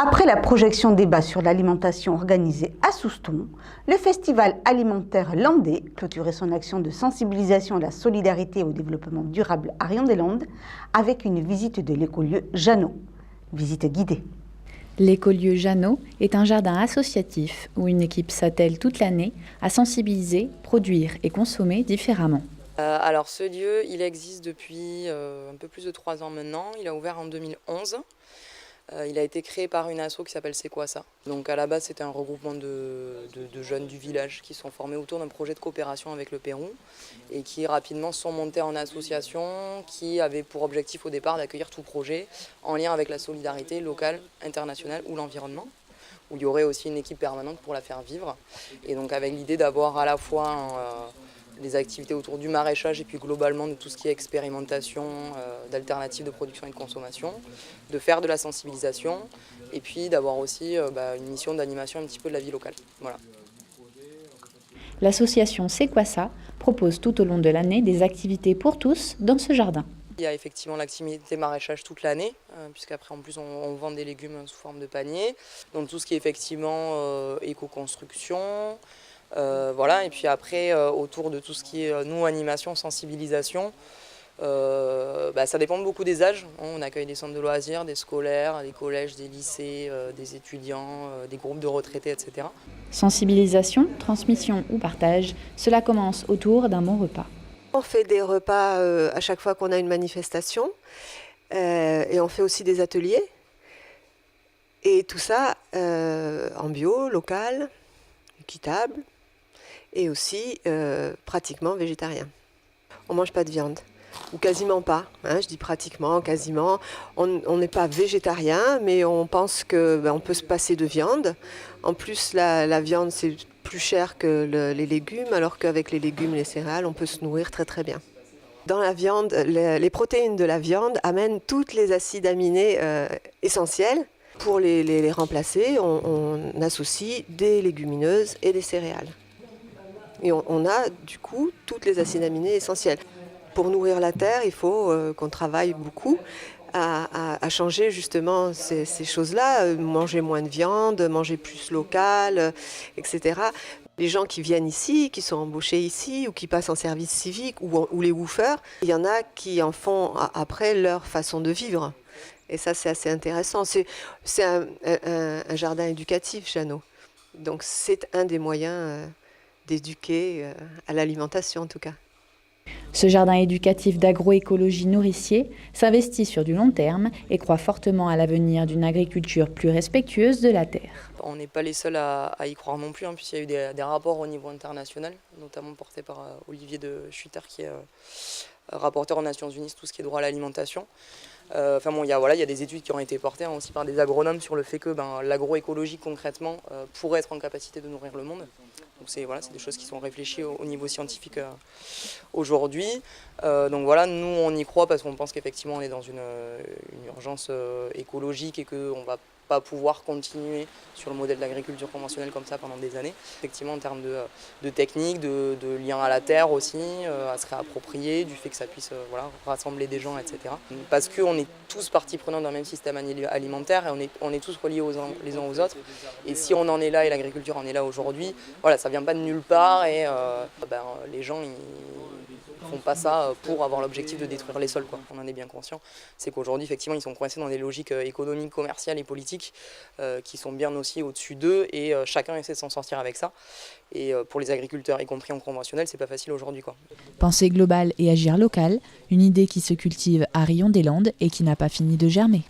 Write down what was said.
Après la projection débat sur l'alimentation organisée à Souston, le festival alimentaire landais clôturait son action de sensibilisation à la solidarité et au développement durable à Rion-des-Landes avec une visite de l'écolieu Jeannot. Visite guidée. L'écolieu Jeannot est un jardin associatif où une équipe s'attelle toute l'année à sensibiliser, produire et consommer différemment. Alors ce lieu, il existe depuis un peu plus de 3 ans maintenant. Il a ouvert en 2011. Il a été créé par une asso qui s'appelle C'est quoi ça? Donc à la base, c'était un regroupement de jeunes du village qui sont formés autour d'un projet de coopération avec le Pérou et qui rapidement sont montés en association qui avait pour objectif au départ d'accueillir tout projet en lien avec la solidarité locale, internationale ou l'environnement, où il y aurait aussi une équipe permanente pour la faire vivre. Et donc avec l'idée d'avoir à la fois des activités autour du maraîchage et puis globalement de tout ce qui est expérimentation d'alternatives de production et de consommation, de faire de la sensibilisation et puis d'avoir aussi une mission d'animation un petit peu de la vie locale. Voilà. L'association C'est quoi ça propose tout au long de l'année des activités pour tous dans ce jardin. Il y a effectivement l'activité maraîchage toute l'année, puisqu'après en plus on vend des légumes sous forme de panier. Donc tout ce qui est effectivement éco-construction. Voilà. Et puis après, autour de tout ce qui est animation, sensibilisation, ça dépend beaucoup des âges. On accueille des centres de loisirs, des scolaires, des collèges, des lycées, des étudiants, des groupes de retraités, etc. Sensibilisation, transmission ou partage, cela commence autour d'un bon repas. On fait des repas à chaque fois qu'on a une manifestation et on fait aussi des ateliers. Et tout ça en bio, local, équitable. Et aussi pratiquement végétarien. On ne mange pas de viande, ou quasiment pas, je dis pratiquement, quasiment. On n'est pas végétarien, mais on pense qu'on peut se passer de viande. En plus, la viande, c'est plus cher que les légumes, alors qu'avec les légumes et les céréales, on peut se nourrir très très bien. Dans la viande, les protéines de la viande amènent tous les acides aminés essentiels. Pour les remplacer, on associe des légumineuses et des céréales. Et on a du coup toutes les acides aminés essentiels. Pour nourrir la terre, il faut qu'on travaille beaucoup à changer justement ces choses-là, manger moins de viande, manger plus local, etc. Les gens qui viennent ici, qui sont embauchés ici ou qui passent en service civique ou les woofers, il y en a qui en font après leur façon de vivre. Et ça, c'est assez intéressant. C'est un jardin éducatif, Jeannot. Donc c'est un des moyens d'éduquer à l'alimentation en tout cas. Ce jardin éducatif d'agroécologie nourricier s'investit sur du long terme et croit fortement à l'avenir d'une agriculture plus respectueuse de la terre. On n'est pas les seuls à y croire non plus, puisqu'il y a eu des rapports au niveau international, notamment portés par Olivier de Schutter, qui est rapporteur aux Nations Unies sur tout ce qui est droit à l'alimentation. Il y a des études qui ont été portées aussi par des agronomes sur le fait que l'agroécologie concrètement pourrait être en capacité de nourrir le monde. Donc c'est des choses qui sont réfléchies au niveau scientifique aujourd'hui. Nous on y croit parce qu'on pense qu'effectivement on est dans une urgence écologique et qu'on va pas pouvoir continuer sur le modèle d'agriculture conventionnelle comme ça pendant des années. Effectivement en termes de technique, de lien à la terre aussi, à se réapproprier, du fait que ça puisse rassembler des gens, etc. Parce qu'on est tous partie prenante d'un même système alimentaire et on est tous reliés les uns aux autres. Et si on en est là et l'agriculture en est là aujourd'hui, ça vient pas de nulle part et les gens ils font pas ça pour avoir l'objectif de détruire les sols, quoi. On en est bien conscient. C'est qu'aujourd'hui, effectivement, ils sont coincés dans des logiques économiques, commerciales et politiques qui sont bien aussi au-dessus d'eux et chacun essaie de s'en sortir avec ça. Et pour les agriculteurs, y compris en conventionnel, c'est pas facile aujourd'hui, quoi. Penser global et agir local, une idée qui se cultive à Rion-des-Landes et qui n'a pas fini de germer.